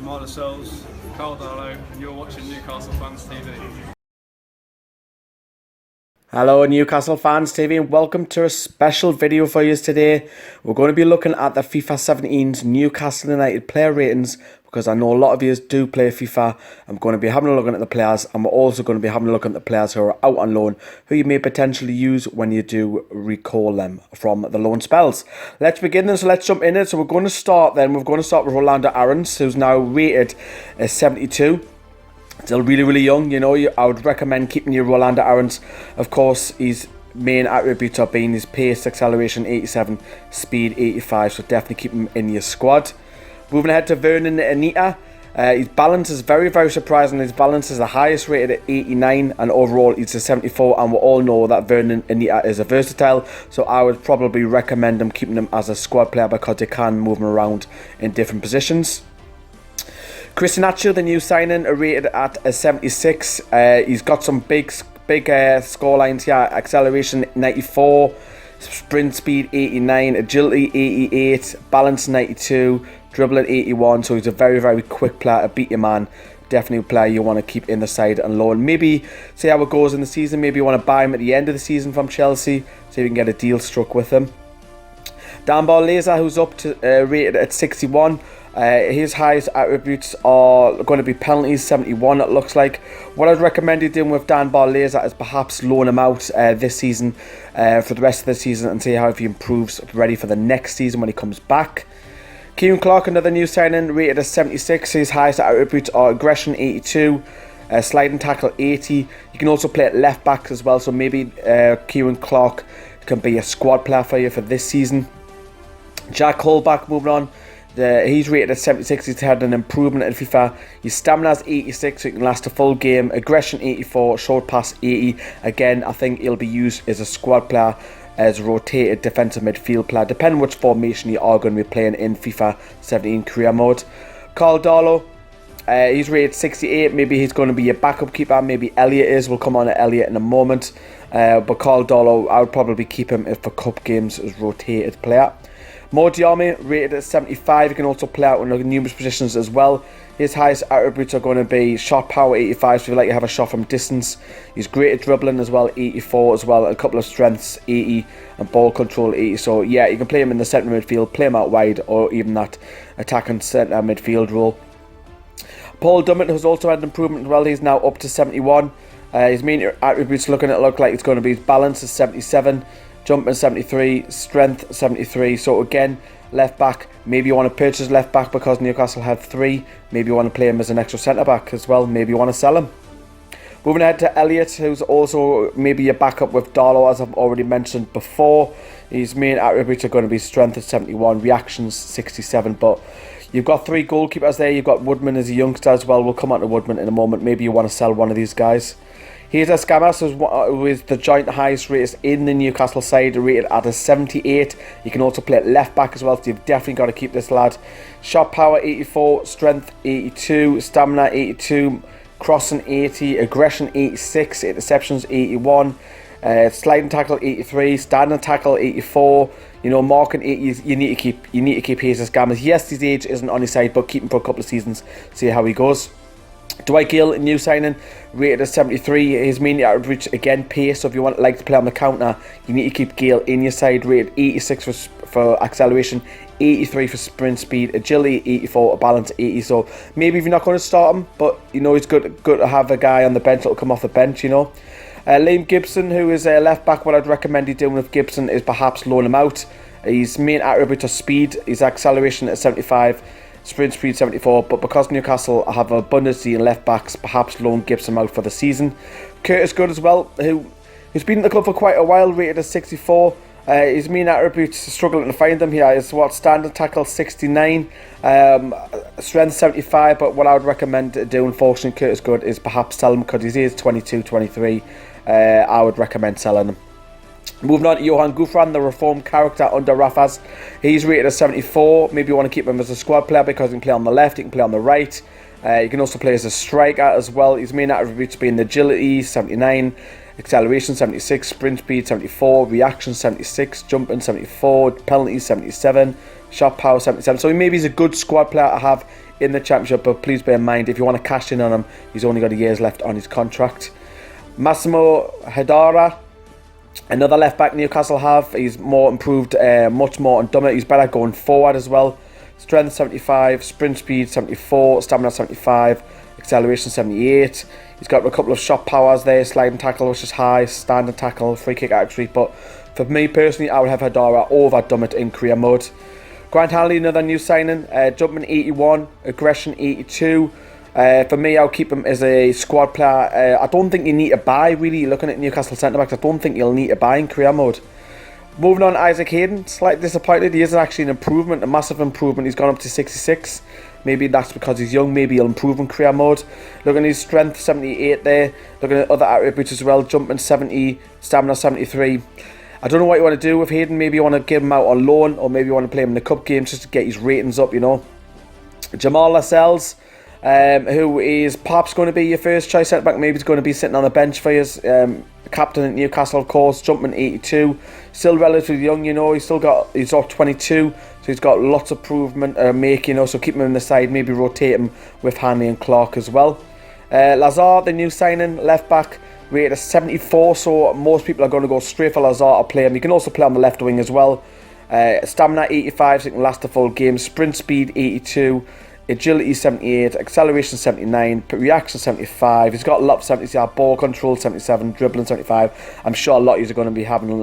Jamal Souls, Carl Darlow, and you're watching Newcastle Fans TV. Hello Newcastle Fans TV and welcome to a special video for you today. We're going to be looking at the FIFA 17's Newcastle United player ratings because I know a lot of you do play FIFA. I'm going to be having a look at the players and we're also going to be having a look at the players who are out on loan who you may potentially use when you do recall them from the loan spells. Let's begin then, so let's jump in it. So we're going to start with Rolando Aarons, who's now rated 72. Still really young, you know. I would recommend keeping your Rolando Aarons. Of course, his main attributes are being his pace, acceleration 87, speed 85, so definitely keep him in your squad. Moving ahead to Vernon Anita. His balance is very surprising. His balance is the highest rated at 89 and overall he's a 74, and we all know that Vernon Anita is a versatile, so I would probably recommend him keeping him as a squad player because they can move him around in different positions. Chris Nacho, the new signing, rated at a 76. He's got some big score lines here. Acceleration 94, sprint speed 89, agility 88, balance 92, dribbling 81. So he's a very quick player, a beat your man. Definitely a player you want to keep in the side and loan. Maybe see how it goes in the season. Maybe you want to buy him at the end of the season from Chelsea, so you can get a deal struck with him. Dan Barlaser, who's up to rated at 61. His highest attributes are going to be penalties, 71 it looks like. What I'd recommend you doing with Dan Barlaser is perhaps loan him out this season for the rest of the season and see how he improves ready for the next season when he comes back. Kieran Clark, another new signing, rated at 76. His highest attributes are aggression 82, sliding tackle 80. You can also play at left back as well, so maybe Kieran Clark can be a squad player for you for this season. Jack Holback, moving on. He's rated at 76. He's had an improvement in FIFA. His stamina is 86, so he can last a full game. Aggression 84, short pass 80. Again, I think he'll be used as a squad player, as a rotated defensive midfield player, depending which formation you are going to be playing in FIFA 17 career mode. Carl Darlow, he's rated 68. Maybe he's going to be a backup keeper. Maybe Elliott is. We'll come on to Elliott in a moment. But Carl Darlow, I would probably keep him for cup games as rotated player. Mo Diame, rated at 75. He can also play out in numerous positions as well. His highest attributes are going to be shot power 85, so if you like to have a shot from distance. He's great at dribbling as well, 84 as well. A couple of strengths, 80, and ball control 80. So yeah, you can play him in the centre midfield, play him out wide, or even that attacking centre midfield role. Paul Dummett, who's also had an improvement as well. He's now up to 71. His main attributes look like it's going to be his balance is 77. Jumping 73, strength 73. So again, left back, maybe you want to purchase left back because Newcastle have 3. Maybe you want to play him as an extra centre back as well. Maybe you want to sell him. Moving ahead to Elliott, who's also maybe a backup with Darlow, as I've already mentioned before. His main attributes are going to be strength at 71, reactions 67. But you've got 3 goalkeepers there. You've got Woodman as a youngster as well. We'll come on to Woodman in a moment. Maybe you want to sell one of these guys. Here's a Scamas, who is the joint highest rated in the Newcastle side, rated at a 78. You can also play at left back as well, so you've definitely got to keep this lad. Shot power 84, strength 82, stamina 82, crossing 80, aggression 86, interceptions 81, sliding tackle 83, standing tackle 84. You know, marking 80. You need to keep Jesus Scamas. Yes, his age isn't on his side, but keep him for a couple of seasons, see how he goes. Dwight Gill, new signing, rated at 73. His main attributes, again, pace. So if you like to play on the counter, you need to keep Gill in your side. Rated 86 for acceleration, 83 for sprint speed, agility 84, balance 80. So maybe if you're not going to start him, but you know it's good to have a guy on the bench that'll come off the bench. You know, Liam Gibson, who is a left back. What I'd recommend you doing with Gibson is perhaps loan him out. His main attributes are speed. His acceleration at 75. Sprint speed 74, but because Newcastle have abundance in left backs, perhaps loan Gibson out for the season. Curtis Good as well, who's been in the club for quite a while, rated at 64. His main attributes, struggling to find them here, is standard tackle 69, strength 75, but what I would recommend doing, unfortunately, Curtis Good, is perhaps sell him because he is 22, 23. I would recommend selling him. Moving on to Johan Gouffran, the reformed character under Rafaz. He's rated at 74. Maybe you want to keep him as a squad player because he can play on the left, he can play on the right. You can also play as a striker as well. His main attributes being agility, 79, acceleration, 76, sprint speed, 74, reaction, 76, jumping, 74, penalties, 77, shot power, 77. So maybe he's a good squad player to have in the Championship, but please bear in mind, if you want to cash in on him, he's only got a year's left on his contract. Massimo Hedara, another left back Newcastle have. He's more improved, much more on Dummett. He's better going forward as well. Strength 75, sprint speed 74, stamina 75, acceleration 78. He's got a couple of shot powers there, sliding tackle which is high, standing tackle, free kick accuracy. But for me personally, I would have Hedara over Dummett in career mode. Grant Hanley, another new signing, jumping 81, aggression 82. For me, I'll keep him as a squad player. I don't think you need to buy, really, looking at Newcastle centre-backs. I don't think you'll need to buy in career mode. Moving on, Isaac Hayden, slightly disappointed. He is actually an improvement, a massive improvement. He's gone up to 66. Maybe that's because he's young. Maybe he'll improve in career mode. Looking at his strength, 78 there. Looking at other attributes as well, jumping 70, stamina 73. I don't know what you want to do with Hayden. Maybe you want to give him out on loan, or maybe you want to play him in the cup games just to get his ratings up, you know. Jamal Lascelles, who is perhaps going to be your first choice centre back. Maybe he's going to be sitting on the bench for you. Captain at Newcastle, of course, jumping 82. Still relatively young, you know. He's up 22, so he's got lots of improvement to make, you know. So keep him in the side, maybe rotate him with Hanley and Clark as well. Lazar, the new signing, left back, rated a 74, so most people are going to go straight for Lazar to play him. You can also play on the left wing as well. Stamina 85, so you can last the full game. Sprint speed 82. Agility 78, acceleration 79, reaction 75. He's got a lot of 70s. Ball control 77, dribbling 75. I'm sure a lot of you are going to be having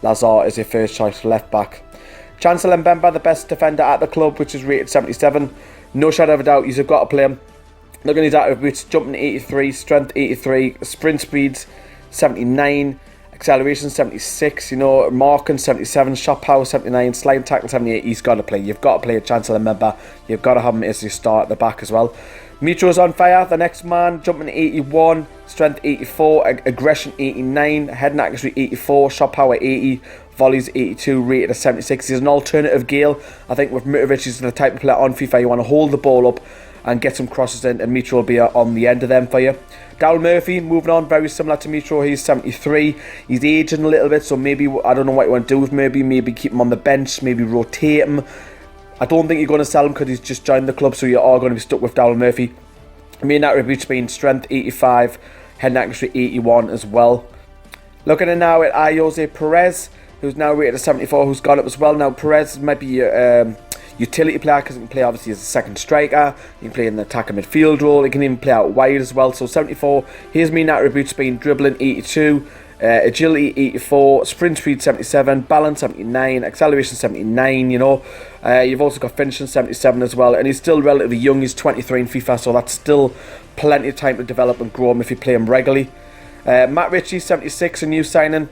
Lazar as your first choice left back. Chancellor Mbemba, the best defender at the club, which is rated 77. No shadow of a doubt, you've got to play him. Look at his attributes: jumping 83, strength 83, sprint speed 79, acceleration 76, you know, marking 77, shot power 79, sliding tackle 78. He's got to play. You've got to play a Chancellor Mbemba. You've got to have him as your start at the back as well. Mitro's on fire, the next man, jumping 81, strength 84, aggression 89, heading accuracy 84, shot power 80, volleys 82, rated a 76. He's an alternative Gale. I think with Mitrovic, he's the type of player on FIFA you want to hold the ball up and get some crosses in, and Mitro will be on the end of them for you. Daryl Murphy, moving on, very similar to Mitro. He's 73. He's aging a little bit, so maybe, I don't know what you want to do with Murphy. Maybe keep him on the bench, maybe rotate him. I don't think you're going to sell him because he's just joined the club, so you are going to be stuck with Daryl Murphy. Main attributes being strength 85, head and accuracy 81 as well. Looking at now at Jose Perez, who's now rated a 74, who's gone up as well. Now Perez might be your utility player because he can play obviously as a second striker. He can play in the attacker midfield role. He can even play out wide as well. So 74. His main attributes being dribbling 82, agility 84, sprint speed 77, balance 79, acceleration 79. You know, you've also got finishing 77 as well. And he's still relatively young. He's 23 in FIFA, so that's still plenty of time to develop and grow him if you play him regularly. Matt Ritchie, 76, a new signing.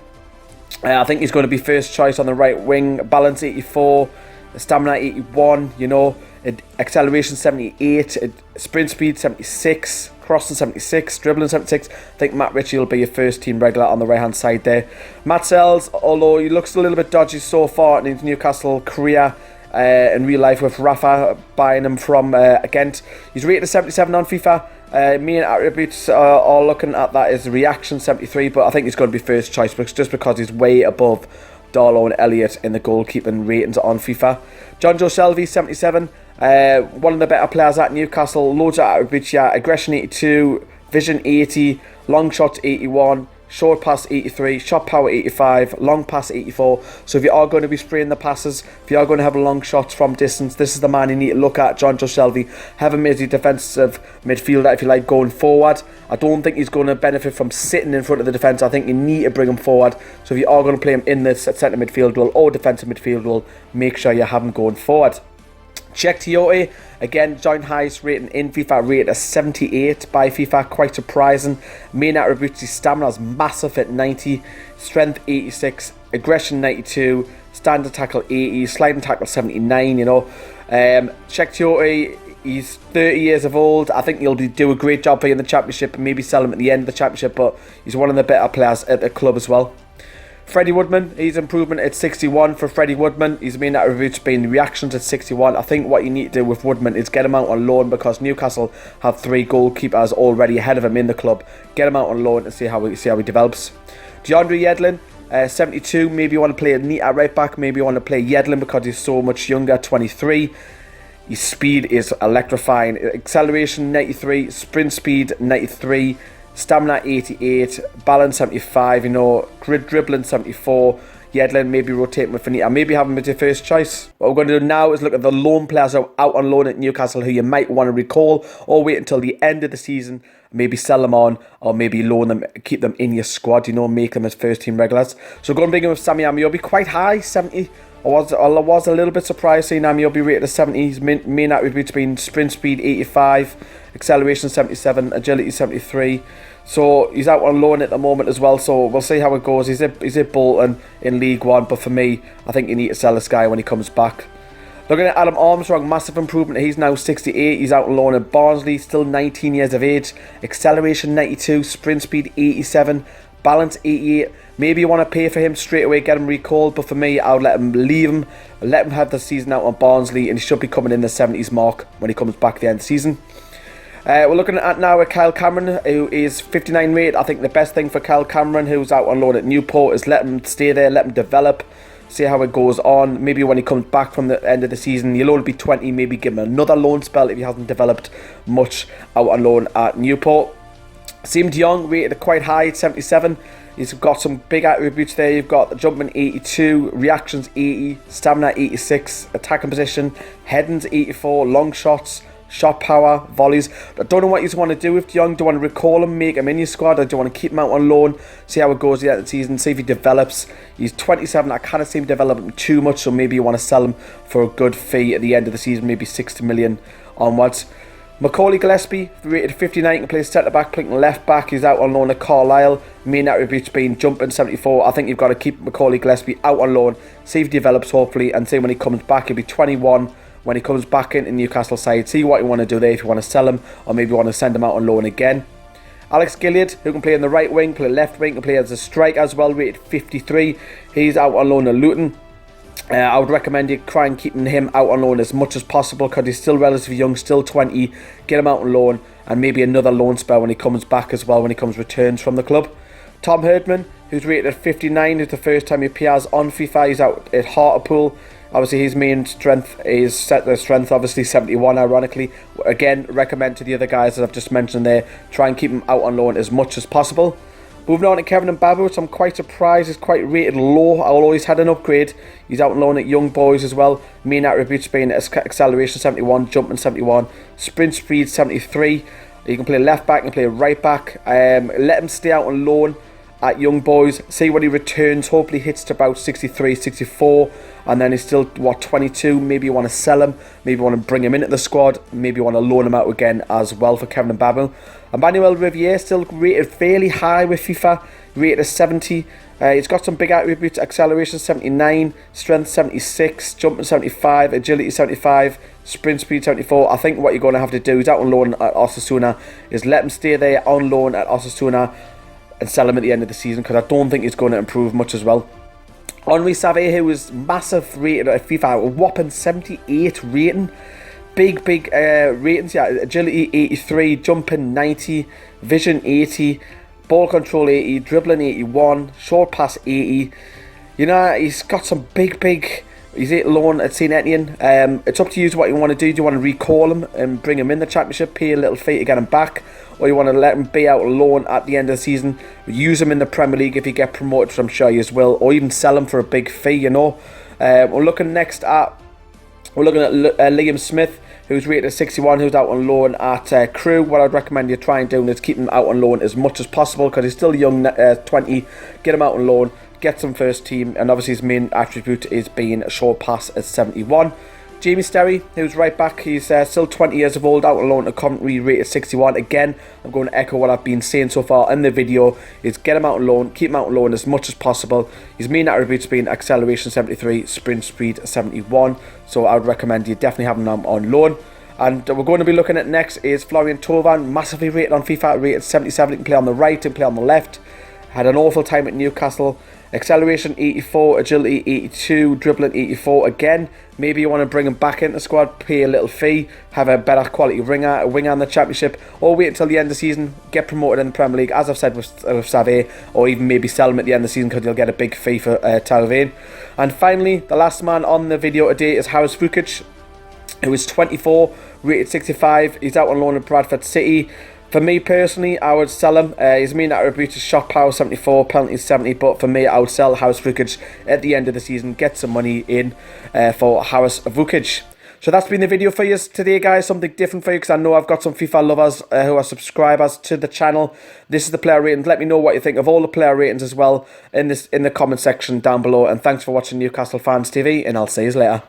I think he's going to be first choice on the right wing. Balance 84. Stamina 81, you know, acceleration 78, sprint speed 76, crossing 76, dribbling 76. I think Matt Ritchie will be your first team regular on the right hand side there. Matt Sells, although he looks a little bit dodgy so far in his Newcastle career, in real life with Rafa buying him from Ghent. He's rated a 77 on FIFA. Main attributes are looking at that is reaction 73, but I think he's going to be first choice just because he's way above Darlow and Elliott in the goalkeeping ratings on FIFA. John Joe Shelvey, 77. One of the better players at Newcastle. Loads of attributes, yeah. Aggression 82, vision 80, long shots 81, short pass 83, shot power 85, long pass 84. So if you are going to be spraying the passes, if you are going to have long shots from distance, this is the man you need to look at, John Joe Shelvey. Have him as a defensive midfielder if you like going forward. I don't think he's going to benefit from sitting in front of the defence. I think you need to bring him forward. So if you are going to play him in the centre midfield role or defensive midfield role, make sure you have him going forward. Czech Tiote, again, joint highest rating in FIFA, rated a 78 by FIFA, quite surprising. Main attributes, his stamina is massive at 90, strength 86, aggression 92, standard tackle 80, sliding tackle 79, you know. Czech Tiote, he's 30 years of old. I think he'll do a great job for you in the Championship and maybe sell him at the end of the Championship, but he's one of the better players at the club as well. Freddie Woodman, he's improvement at 61 for Freddie Woodman. He's main attributes being reactions at 61. I think what you need to do with Woodman is get him out on loan because Newcastle have 3 goalkeepers already ahead of him in the club. Get him out on loan and see how he develops. DeAndre Yedlin, 72. Maybe you want to play a neat at right back. Maybe you want to play Yedlin because he's so much younger, 23. His speed is electrifying. Acceleration 93, sprint speed 93, stamina 88, balance 75, you know, grid dribbling 74. Yedlin maybe rotate with Finita, maybe have him as your first choice. What we're going to do now is look at the loan players out on loan at Newcastle who you might want to recall, or wait until the end of the season, maybe sell them on, or maybe loan them, keep them in your squad, you know, make them as first team regulars. So we're going to begin with Sammy Amiobi, quite high, 70. I was a little bit surprised seeing Amiobi rated at 70. His main attributes being sprint speed 85, acceleration 77, agility 73. So he's out on loan at the moment as well, so we'll see how it goes. He's at Bolton in League One, but for me, I think you need to sell this guy when he comes back. Looking at Adam Armstrong, massive improvement. He's now 68. He's out on loan at Barnsley, still 19 years of age. Acceleration 92, sprint speed 87, balance 88. Maybe you want to pay for him straight away, get him recalled, but for me, I would let him leave him, let him have the season out on Barnsley, and he should be coming in the 70s mark when he comes back at the end of the season. We're looking at now at Kyle Cameron, who is 59 rated. I think the best thing for Kyle Cameron, who's out on loan at Newport, is let him stay there, let him develop, see how it goes on. Maybe when he comes back from the end of the season, he'll only be 20, maybe give him another loan spell if he hasn't developed much out on loan at Newport. Seemed young, rated quite high at 77. He's got some big attributes there. You've got the jumping 82, reactions 80, stamina 86, attacking position, headings 84, long shots, shot power, volleys. I don't know what you want to do with Young. Do you want to recall him, make him in your squad, or do you want to keep him out on loan, see how it goes at the end of the season, see if he develops? He's 27. I kind of see him developing too much, so maybe you want to sell him for a good fee at the end of the season, maybe 60 million onwards. Macaulay Gillespie, rated 59, can play centre back, playing left back. He's out on loan at Carlisle. Main attributes being jumping 74. I think you've got to keep Macaulay Gillespie out on loan, see if he develops hopefully, and see when he comes back. He'll be 21 when he comes back into Newcastle side. See what you want to do there, if you want to sell him, or maybe you want to send him out on loan again. Alex Gilliard, who can play in the right wing, play left wing, can play as a striker as well, rated 53. He's out on loan at Luton. I would recommend you try and keeping him out on loan as much as possible, because he's still relatively young, still 20. Get him out on loan, and maybe another loan spell when he comes back as well, when he returns from the club. Tom Herdman, who's rated at 59, is the first time he appears on FIFA. He's out at Hartlepool. Obviously his main strength is strength, obviously 71 ironically. Again, recommend to the other guys that I've just mentioned there, try and keep him out on loan as much as possible. Moving on to Kevin Mbabu, which I'm quite surprised is quite rated low, although he's had an upgrade. He's out on loan at Young Boys as well. Main attributes being acceleration 71, jumping 71, sprint speed 73. You can play left back, you can play right back. Let him stay out on loan at Young Boys, see when he returns, hopefully hits to about 63, 64, and then he's still, 22, maybe you want to sell him, maybe you want to bring him into the squad, maybe you want to loan him out again as well for Kevin Mbabu. Emmanuel Riviere, still rated fairly high with FIFA, rated at 70. He's got some big attributes: acceleration 79, strength 76, jumping 75, agility 75, sprint speed 74. I think what you're going to have to do is out on loan at Osasuna, is let him stay there on loan at Osasuna, and sell him at the end of the season, because I don't think he's going to improve much as well. Henri Save, who was massive rated at FIFA, a whopping 78 rating. Big ratings, yeah. Agility 83, jumping 90, vision 80, ball control 80, dribbling 81, short pass 80. You know, he's got some big. He's at loan at St Etienne. It's up to you what you want to do. Do you want to recall him and bring him in the championship, pay a little fee to get him back, or you want to let him be out on loan at the end of the season, use him in the Premier League if you get promoted, which I'm sure you will, or even sell him for a big fee, you know. We're looking at Liam Smith, who's rated 61, who's out on loan at Crewe. What I'd recommend you try and do is keep him out on loan as much as possible, because he's still young, 20. Get him out on loan, get some first team, and obviously his main attribute is being a short pass at 71. Jamie Sterry, who's right back, he's still 20 years of old, out on loan at Coventry, rated 61. Again, I'm going to echo what I've been saying so far in the video, is get him out on loan, keep him out on loan as much as possible. His main attributes being acceleration 73, sprint speed 71, so I would recommend you definitely have him on loan. And we're going to be looking at next is Florian Thauvin, massively rated on FIFA, rated 77. He can play on the right and play on the left. Had an awful time at Newcastle. Acceleration 84, agility 82, dribbling 84. Again, maybe you want to bring him back into the squad, pay a little fee, have a better quality winger in the championship, or wait until the end of the season, get promoted in the Premier League, as I've said with Save, or even maybe sell him at the end of the season, because you'll get a big fee for Thauvin. And finally, the last man on the video today is Haris Vukic. who is 24, rated 65. He's out on loan at Bradford City. For me personally, I would sell him. He's mean attributes, shot power 74, penalties 70, but for me, I would sell Harris Vukic at the end of the season, get some money in for Harris Vukic. So that's been the video for you today, guys. Something different for you, because I know I've got some FIFA lovers who are subscribers to the channel. This is the player ratings. Let me know what you think of all the player ratings as well in the comment section down below. And thanks for watching Newcastle Fans TV, and I'll see you later.